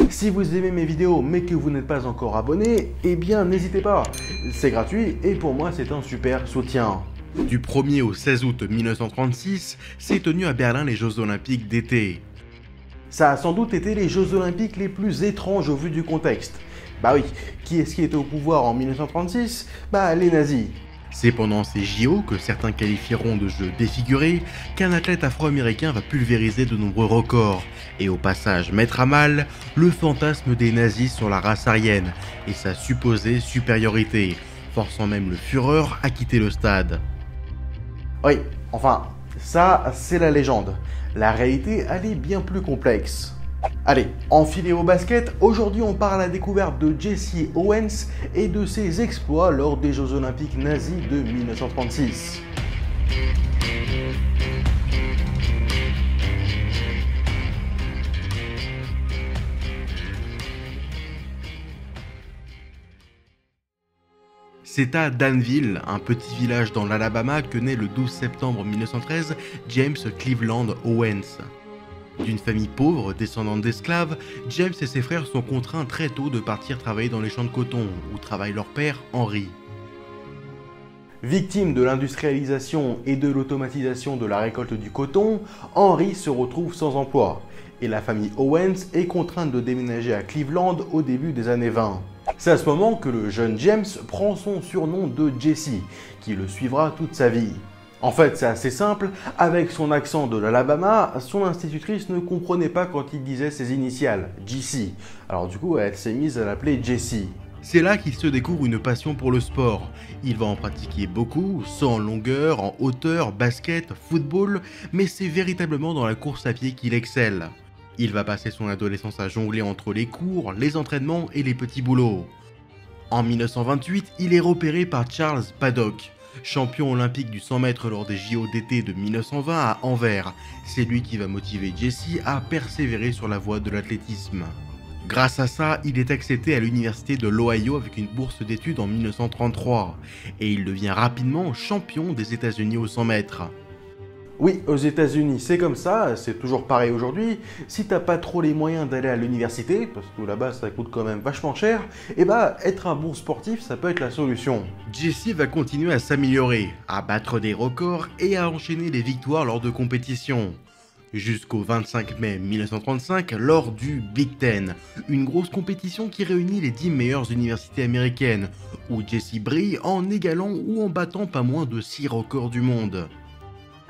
Si vous aimez mes vidéos mais que vous n'êtes pas encore abonné, eh bien n'hésitez pas, c'est gratuit et pour moi c'est un super soutien. Du 1er au 16 août 1936, s'est tenu à Berlin les Jeux Olympiques d'été. Ça a sans doute été les Jeux Olympiques les plus étranges au vu du contexte. Bah oui, qui est-ce qui était au pouvoir en 1936? Bah les nazis. C'est pendant ces JO, que certains qualifieront de jeux défigurés, qu'un athlète afro-américain va pulvériser de nombreux records, et au passage mettre à mal le fantasme des nazis sur la race aryenne et sa supposée supériorité, forçant même le Führer à quitter le stade. Oui, enfin, ça c'est la légende. La réalité, elle est bien plus complexe. Allez, enfilez vos baskets, aujourd'hui on part à la découverte de Jesse Owens et de ses exploits lors des Jeux Olympiques nazis de 1936. C'est à Danville, un petit village dans l'Alabama, que naît le 12 septembre 1913 James Cleveland Owens. D'une famille pauvre, descendante d'esclaves, James et ses frères sont contraints très tôt de partir travailler dans les champs de coton, où travaille leur père, Henry. Victime de l'industrialisation et de l'automatisation de la récolte du coton, Henry se retrouve sans emploi, et la famille Owens est contrainte de déménager à Cleveland au début des années 20. C'est à ce moment que le jeune James prend son surnom de Jesse, qui le suivra toute sa vie. En fait, c'est assez simple, avec son accent de l'Alabama, son institutrice ne comprenait pas quand il disait ses initiales, JC. Alors du coup, elle s'est mise à l'appeler Jessie. C'est là qu'il se découvre une passion pour le sport. Il va en pratiquer beaucoup, soit en longueur, en hauteur, basket, football, mais c'est véritablement dans la course à pied qu'il excelle. Il va passer son adolescence à jongler entre les cours, les entraînements et les petits boulots. En 1928, il est repéré par Charles Paddock, champion olympique du 100 mètres lors des JO d'été de 1920 à Anvers. C'est lui qui va motiver Jesse à persévérer sur la voie de l'athlétisme. Grâce à ça, il est accepté à l'université de l'Ohio avec une bourse d'études en 1933 et il devient rapidement champion des États-Unis au 100 mètres. Oui, aux États-Unis, c'est comme ça, c'est toujours pareil aujourd'hui. Si t'as pas trop les moyens d'aller à l'université, parce que là-bas ça coûte quand même vachement cher, et bah être un bon sportif, ça peut être la solution. Jesse va continuer à s'améliorer, à battre des records et à enchaîner les victoires lors de compétitions. Jusqu'au 25 mai 1935 lors du Big Ten, une grosse compétition qui réunit les 10 meilleures universités américaines, où Jesse brille en égalant ou en battant pas moins de 6 records du monde.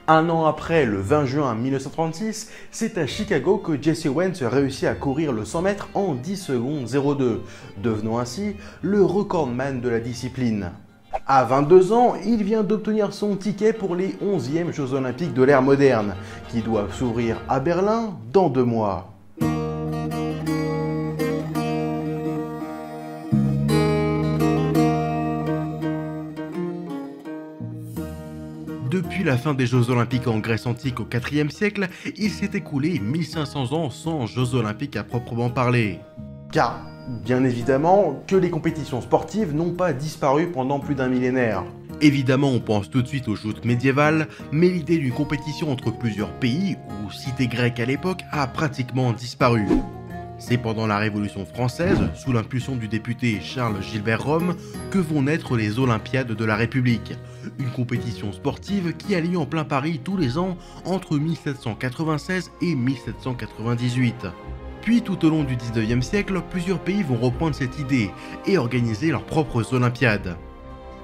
Un an après, le 20 juin 1936, c'est à Chicago que Jesse Owens réussit à courir le 100 mètres en 10 secondes 02, devenant ainsi le recordman de la discipline. À 22 ans, il vient d'obtenir son ticket pour les 11e Jeux Olympiques de l'ère moderne, qui doivent s'ouvrir à Berlin dans 2 mois. Depuis la fin des Jeux Olympiques en Grèce antique au IVe siècle, il s'est écoulé 1500 ans sans Jeux Olympiques à proprement parler. Car, bien évidemment, que les compétitions sportives n'ont pas disparu pendant plus d'un millénaire. Évidemment, on pense tout de suite aux joutes médiévales, mais l'idée d'une compétition entre plusieurs pays, ou cités grecques à l'époque, a pratiquement disparu. C'est pendant la Révolution française, sous l'impulsion du député Charles Gilbert Rome, que vont naître les Olympiades de la République, une compétition sportive qui a lieu en plein Paris tous les ans entre 1796 et 1798. Puis tout au long du 19e siècle, plusieurs pays vont reprendre cette idée et organiser leurs propres Olympiades.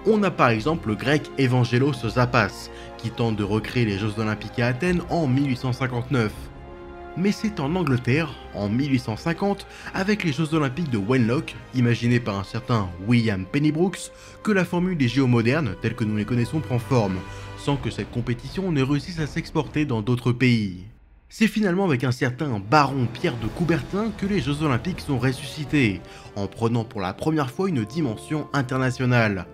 On a par exemple le grec Evangelos Zapas, qui tente de recréer les Jeux Olympiques à Athènes en 1859. Mais c'est en Angleterre, en 1850, avec les Jeux Olympiques de Wenlock, imaginés par un certain William Pennybrooks, que la formule des JO modernes, telles que nous les connaissons, prend forme, sans que cette compétition ne réussisse à s'exporter dans d'autres pays. C'est finalement avec un certain baron Pierre de Coubertin que les Jeux Olympiques sont ressuscités, en prenant pour la première fois une dimension internationale.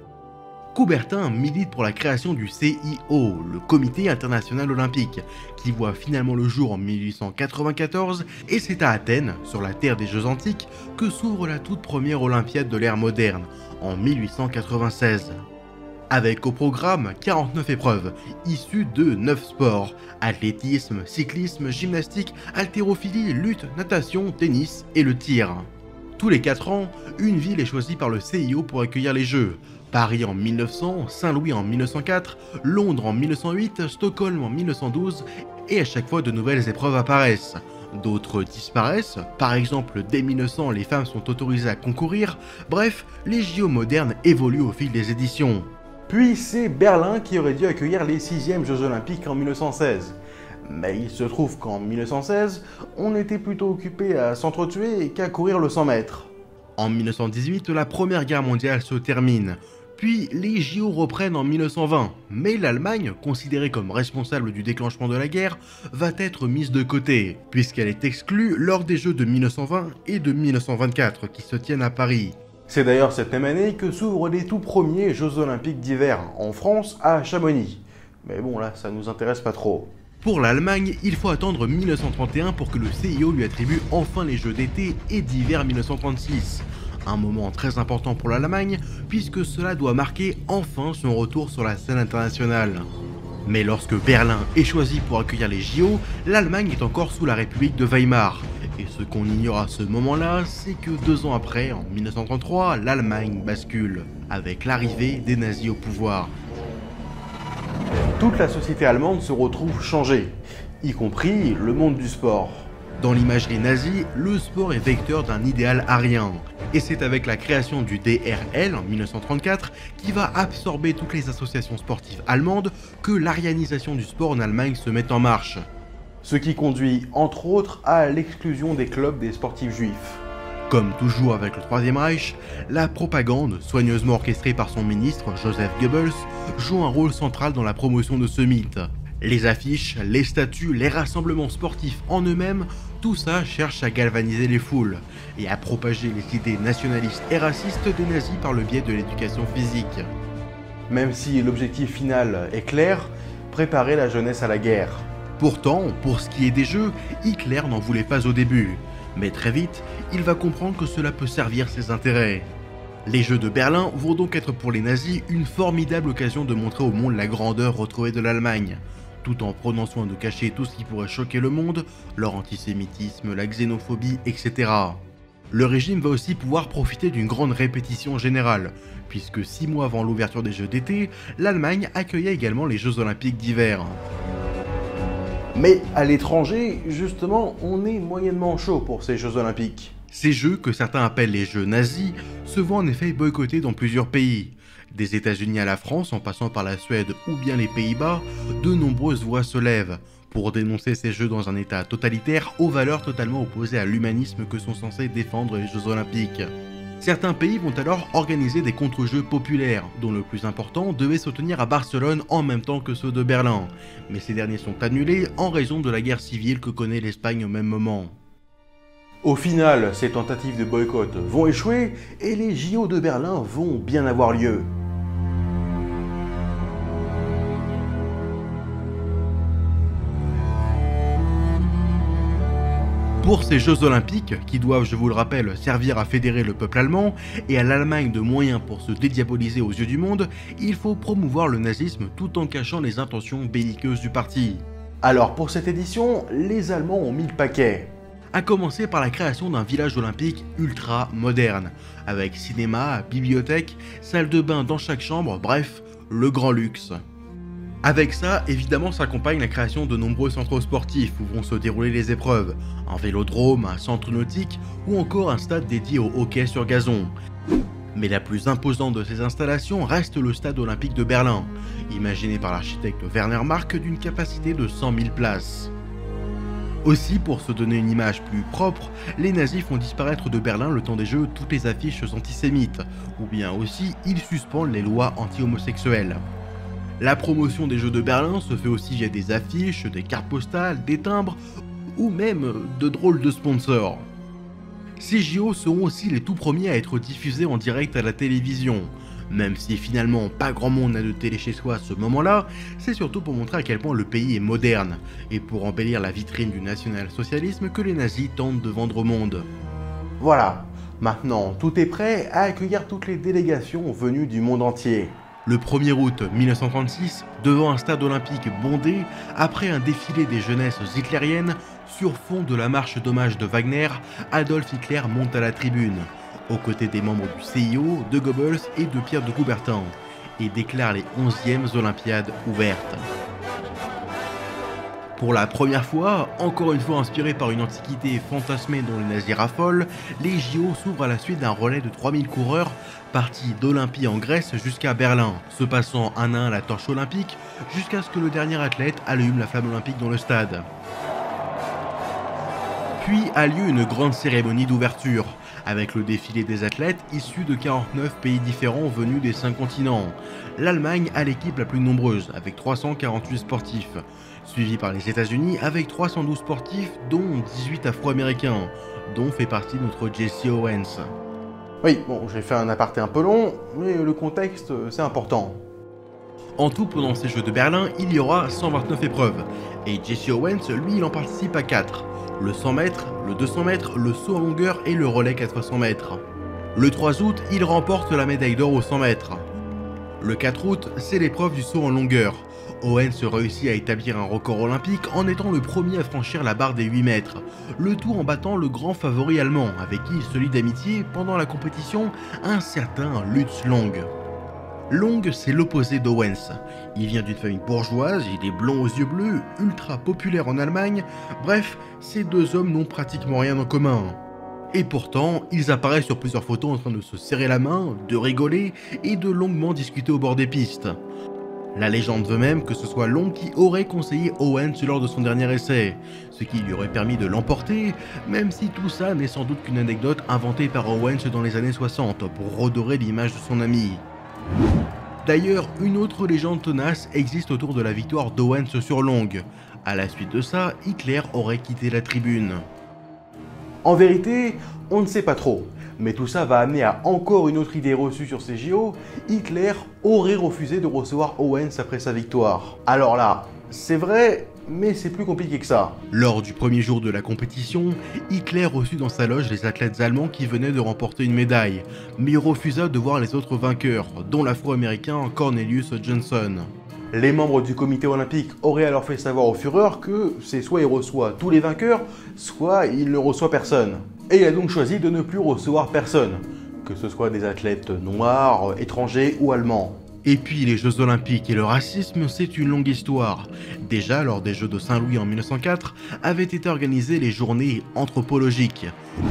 Coubertin milite pour la création du CIO, le Comité International Olympique, qui voit finalement le jour en 1894, et c'est à Athènes, sur la terre des Jeux Antiques, que s'ouvre la toute première Olympiade de l'ère moderne, en 1896. avec au programme 49 épreuves, issues de 9 sports, athlétisme, cyclisme, gymnastique, haltérophilie, lutte, natation, tennis et le tir. Tous les 4 ans, une ville est choisie par le CIO pour accueillir les Jeux. Paris en 1900, Saint-Louis en 1904, Londres en 1908, Stockholm en 1912, et à chaque fois de nouvelles épreuves apparaissent. D'autres disparaissent, par exemple dès 1900 les femmes sont autorisées à concourir, bref, les JO modernes évoluent au fil des éditions. Puis c'est Berlin qui aurait dû accueillir les 6e Jeux Olympiques en 1916. Mais il se trouve qu'en 1916, on était plutôt occupé à s'entretuer qu'à courir le 100 mètres. En 1918, la Première Guerre mondiale se termine. Puis les JO reprennent en 1920, mais l'Allemagne, considérée comme responsable du déclenchement de la guerre, va être mise de côté, puisqu'elle est exclue lors des Jeux de 1920 et de 1924 qui se tiennent à Paris. C'est d'ailleurs cette même année que s'ouvrent les tout premiers Jeux Olympiques d'hiver, en France, à Chamonix. Mais bon là, ça nous intéresse pas trop. Pour l'Allemagne, il faut attendre 1931 pour que le CIO lui attribue enfin les Jeux d'été et d'hiver 1936. Un moment très important pour l'Allemagne, puisque cela doit marquer enfin son retour sur la scène internationale. Mais lorsque Berlin est choisi pour accueillir les JO, l'Allemagne est encore sous la République de Weimar. Et ce qu'on ignore à ce moment-là, c'est que 2 ans après, en 1933, l'Allemagne bascule, avec l'arrivée des nazis au pouvoir. Toute la société allemande se retrouve changée, y compris le monde du sport. Dans l'imagerie nazie, le sport est vecteur d'un idéal arien. Et c'est avec la création du DRL en 1934 qui va absorber toutes les associations sportives allemandes que l'arianisation du sport en Allemagne se met en marche. Ce qui conduit entre autres à l'exclusion des clubs des sportifs juifs. Comme toujours avec le Troisième Reich, la propagande, soigneusement orchestrée par son ministre Joseph Goebbels, joue un rôle central dans la promotion de ce mythe. Les affiches, les statuts, les rassemblements sportifs en eux-mêmes, tout ça cherche à galvaniser les foules et à propager les idées nationalistes et racistes des nazis par le biais de l'éducation physique. Même si l'objectif final est clair, préparer la jeunesse à la guerre. Pourtant, pour ce qui est des Jeux, Hitler n'en voulait pas au début. Mais très vite, il va comprendre que cela peut servir ses intérêts. Les Jeux de Berlin vont donc être pour les nazis une formidable occasion de montrer au monde la grandeur retrouvée de l'Allemagne, tout en prenant soin de cacher tout ce qui pourrait choquer le monde, leur antisémitisme, la xénophobie, etc. Le régime va aussi pouvoir profiter d'une grande répétition générale, puisque 6 mois avant l'ouverture des Jeux d'été, l'Allemagne accueillait également les Jeux Olympiques d'hiver. Mais à l'étranger, justement, on est moyennement chaud pour ces Jeux Olympiques. Ces Jeux, que certains appellent les Jeux nazis, se voient en effet boycottés dans plusieurs pays. Des États-Unis à la France, en passant par la Suède ou bien les Pays-Bas, de nombreuses voix se lèvent pour dénoncer ces Jeux dans un état totalitaire aux valeurs totalement opposées à l'humanisme que sont censés défendre les Jeux Olympiques. Certains pays vont alors organiser des contre-jeux populaires, dont le plus important devait se tenir à Barcelone en même temps que ceux de Berlin, mais ces derniers sont annulés en raison de la guerre civile que connaît l'Espagne au même moment. Au final, ces tentatives de boycott vont échouer et les JO de Berlin vont bien avoir lieu. Pour ces Jeux Olympiques, qui doivent, je vous le rappelle, servir à fédérer le peuple allemand et à l'Allemagne de moyens pour se dédiaboliser aux yeux du monde, il faut promouvoir le nazisme tout en cachant les intentions belliqueuses du parti. Alors pour cette édition, les Allemands ont mis le paquet. À commencer par la création d'un village olympique ultra moderne, avec cinéma, bibliothèque, salle de bain dans chaque chambre, bref, le grand luxe. Avec ça, évidemment, s'accompagne la création de nombreux centres sportifs où vont se dérouler les épreuves, un vélodrome, un centre nautique ou encore un stade dédié au hockey sur gazon. Mais la plus imposante de ces installations reste le stade olympique de Berlin, imaginé par l'architecte Werner Mark d'une capacité de 100 000 places. Aussi, pour se donner une image plus propre, les nazis font disparaître de Berlin le temps des Jeux toutes les affiches antisémites, ou bien aussi ils suspendent les lois anti-homosexuelles. La promotion des Jeux de Berlin se fait aussi via des affiches, des cartes postales, des timbres, ou même de drôles de sponsors. Ces JO seront aussi les tout premiers à être diffusés en direct à la télévision. Même si finalement pas grand monde n'a de télé chez soi à ce moment-là, c'est surtout pour montrer à quel point le pays est moderne, et pour embellir la vitrine du national-socialisme que les nazis tentent de vendre au monde. Voilà, maintenant tout est prêt à accueillir toutes les délégations venues du monde entier. Le 1er août 1936, devant un stade olympique bondé, après un défilé des jeunesses hitlériennes, sur fond de la marche d'hommage de Wagner, Adolf Hitler monte à la tribune, aux côtés des membres du CIO, de Goebbels et de Pierre de Coubertin, et déclare les 11e Olympiades ouvertes. Pour la première fois, encore une fois inspiré par une antiquité fantasmée dont les nazis raffolent, les JO s'ouvrent à la suite d'un relais de 3000 coureurs partis d'Olympie en Grèce jusqu'à Berlin, se passant un à un la torche olympique jusqu'à ce que le dernier athlète allume la flamme olympique dans le stade. Puis a lieu une grande cérémonie d'ouverture, avec le défilé des athlètes issus de 49 pays différents venus des 5 continents. L'Allemagne a l'équipe la plus nombreuse, avec 348 sportifs, suivi par les États-Unis avec 312 sportifs, dont 18 Afro-Américains, dont fait partie notre Jesse Owens. Oui, bon, j'ai fait un aparté un peu long, mais le contexte, c'est important. En tout, pendant ces Jeux de Berlin, il y aura 129 épreuves, et Jesse Owens, lui, il en participe à 4. Le 100 mètres, le 200 mètres, le saut en longueur et le relais 400 mètres. Le 3 août, il remporte la médaille d'or au 100 mètres. Le 4 août, c'est l'épreuve du saut en longueur. Owens réussit à établir un record olympique en étant le premier à franchir la barre des 8 mètres, le tout en battant le grand favori allemand avec qui il se lie d'amitié pendant la compétition, un certain Lutz Long. Long, c'est l'opposé d'Owens. Il vient d'une famille bourgeoise, il est blond aux yeux bleus, ultra populaire en Allemagne, bref, ces deux hommes n'ont pratiquement rien en commun. Et pourtant, ils apparaissent sur plusieurs photos en train de se serrer la main, de rigoler et de longuement discuter au bord des pistes. La légende veut même que ce soit Long qui aurait conseillé Owens lors de son dernier essai, ce qui lui aurait permis de l'emporter, même si tout ça n'est sans doute qu'une anecdote inventée par Owens dans les années 60 pour redorer l'image de son ami. D'ailleurs, une autre légende tenace existe autour de la victoire d'Owens sur Long. À la suite de ça, Hitler aurait quitté la tribune. En vérité, on ne sait pas trop, mais tout ça va amener à encore une autre idée reçue sur ces JO, Hitler aurait refusé de recevoir Owens après sa victoire. Alors là, c'est vrai, mais c'est plus compliqué que ça. Lors du premier jour de la compétition, Hitler reçut dans sa loge les athlètes allemands qui venaient de remporter une médaille, mais il refusa de voir les autres vainqueurs, dont l'Afro-Américain Cornelius Johnson. Les membres du comité olympique auraient alors fait savoir au Führer que c'est soit il reçoit tous les vainqueurs, soit il ne reçoit personne. Et il a donc choisi de ne plus recevoir personne, que ce soit des athlètes noirs, étrangers ou allemands. Et puis les Jeux Olympiques et le racisme, c'est une longue histoire. Déjà, lors des Jeux de Saint-Louis en 1904, avaient été organisées les journées anthropologiques,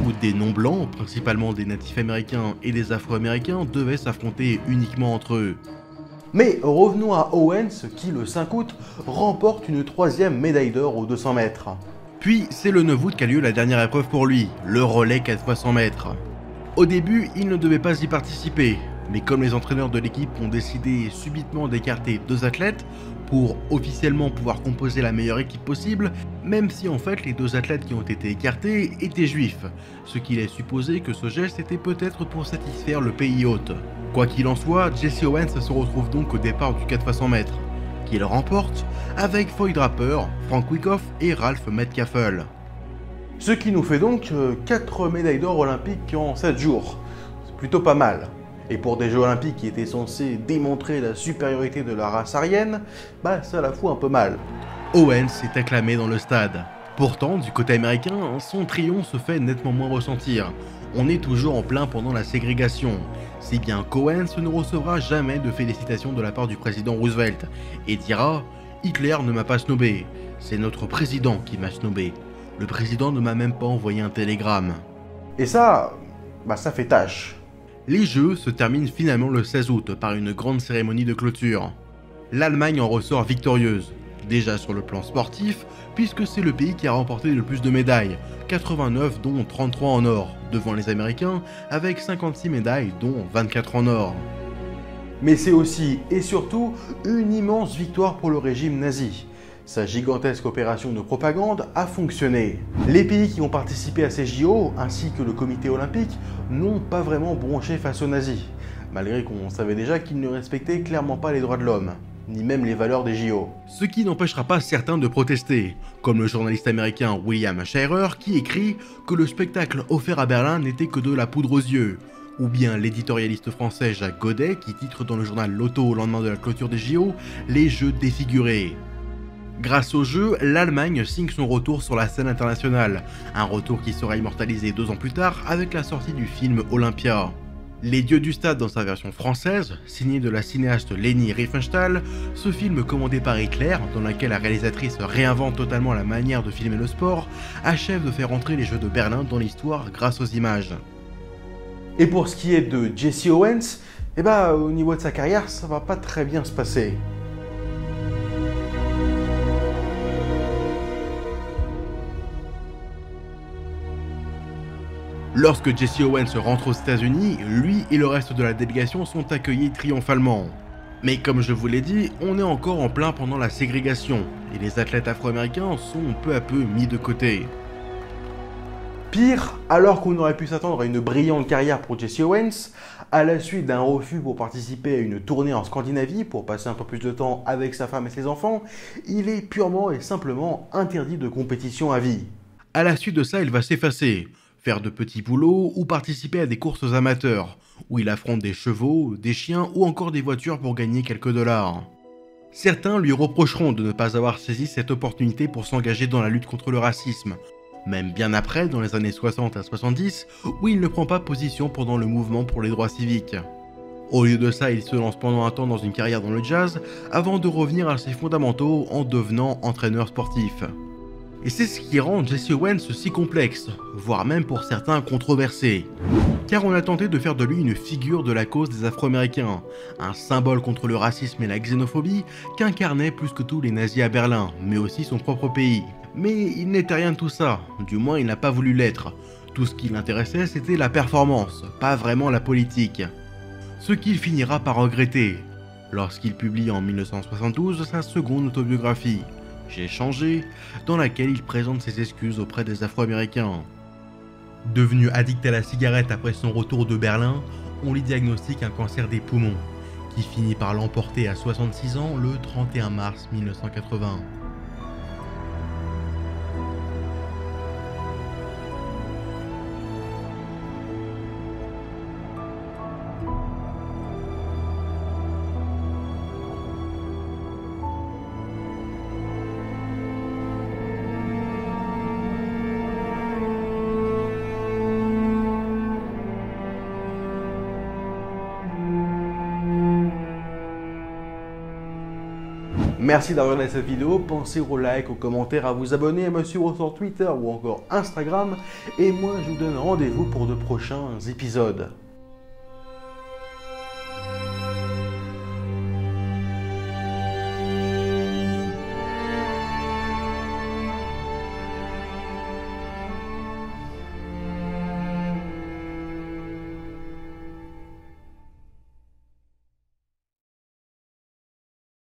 où des non-blancs, principalement des natifs américains et des afro-américains, devaient s'affronter uniquement entre eux. Mais revenons à Owens qui, le 5 août, remporte une 3e médaille d'or aux 200 mètres. Puis, c'est le 9 août qu'a lieu la dernière épreuve pour lui, le relais 400 mètres. Au début, il ne devait pas y participer, mais comme les entraîneurs de l'équipe ont décidé subitement d'écarter 2 athlètes pour officiellement pouvoir composer la meilleure équipe possible, même si en fait les 2 athlètes qui ont été écartés étaient juifs, ce qui laisse supposer que ce geste était peut-être pour satisfaire le pays hôte. Quoi qu'il en soit, Jesse Owens se retrouve donc au départ du 400 mètres, qu'il remporte avec Floyd Draper, Frank Wyckoff et Ralph Metcalfe. Ce qui nous fait donc 4 médailles d'or olympiques en 7 jours. C'est plutôt pas mal. Et pour des Jeux Olympiques qui étaient censés démontrer la supériorité de la race aryenne, bah ça la fout un peu mal. Owens est acclamé dans le stade. Pourtant, du côté américain, son triomphe se fait nettement moins ressentir. On est toujours en plein pendant la ségrégation, si bien qu'Owens ne recevra jamais de félicitations de la part du président Roosevelt, et dira « Hitler ne m'a pas snobé, c'est notre président qui m'a snobé. Le président ne m'a même pas envoyé un télégramme. » Et ça, bah ça fait tâche. Les Jeux se terminent finalement le 16 août par une grande cérémonie de clôture. L'Allemagne en ressort victorieuse, déjà sur le plan sportif, puisque c'est le pays qui a remporté le plus de médailles, 89 dont 33 en or, devant les Américains avec 56 médailles dont 24 en or. Mais c'est aussi et surtout une immense victoire pour le régime nazi. Sa gigantesque opération de propagande a fonctionné. Les pays qui ont participé à ces JO, ainsi que le comité olympique, n'ont pas vraiment bronché face aux nazis, malgré qu'on savait déjà qu'ils ne respectaient clairement pas les droits de l'homme, ni même les valeurs des JO. Ce qui n'empêchera pas certains de protester, comme le journaliste américain William Shirer qui écrit que le spectacle offert à Berlin n'était que de la poudre aux yeux, Ou bien l'éditorialiste français Jacques Godet qui titre dans le journal L'Auto au lendemain de la clôture des JO « Les Jeux défigurés ». Grâce au jeu, l'Allemagne signe son retour sur la scène internationale, un retour qui sera immortalisé 2 ans plus tard avec la sortie du film Olympia. Les Dieux du Stade dans sa version française, signé de la cinéaste Leni Riefenstahl, ce film commandé par Hitler, dans lequel la réalisatrice réinvente totalement la manière de filmer le sport, achève de faire entrer les Jeux de Berlin dans l'histoire grâce aux images. Et pour ce qui est de Jesse Owens, au niveau de sa carrière, ça va pas très bien se passer. Lorsque Jesse Owens rentre aux États-Unis, lui et le reste de la délégation sont accueillis triomphalement. Mais comme je vous l'ai dit, on est encore en plein pendant la ségrégation, et les athlètes afro-américains sont peu à peu mis de côté. Pire, alors qu'on aurait pu s'attendre à une brillante carrière pour Jesse Owens, à la suite d'un refus pour participer à une tournée en Scandinavie pour passer un peu plus de temps avec sa femme et ses enfants, il est purement et simplement interdit de compétition à vie. À la suite de ça, il va s'effacer, faire de petits boulots ou participer à des courses amateurs, où il affronte des chevaux, des chiens ou encore des voitures pour gagner quelques dollars. Certains lui reprocheront de ne pas avoir saisi cette opportunité pour s'engager dans la lutte contre le racisme, même bien après, dans les années 60 à 70, où il ne prend pas position pendant le mouvement pour les droits civiques. Au lieu de ça, il se lance pendant un temps dans une carrière dans le jazz, avant de revenir à ses fondamentaux en devenant entraîneur sportif. Et c'est ce qui rend Jesse Owens si complexe, voire même pour certains controversé. Car on a tenté de faire de lui une figure de la cause des Afro-Américains, un symbole contre le racisme et la xénophobie qu'incarnaient plus que tout les nazis à Berlin, mais aussi son propre pays. Mais il n'était rien de tout ça, du moins il n'a pas voulu l'être. Tout ce qui l'intéressait c'était la performance, pas vraiment la politique. Ce qu'il finira par regretter, lorsqu'il publie en 1972 sa seconde autobiographie, J'ai changé, dans laquelle il présente ses excuses auprès des Afro-Américains. Devenu addict à la cigarette après son retour de Berlin, on lui diagnostique un cancer des poumons, qui finit par l'emporter à 66 ans le 31 mars 1980. Merci d'avoir regardé cette vidéo, pensez au like, aux commentaires, à vous abonner, à me suivre sur Twitter ou encore Instagram. Et moi je vous donne rendez-vous pour de prochains épisodes.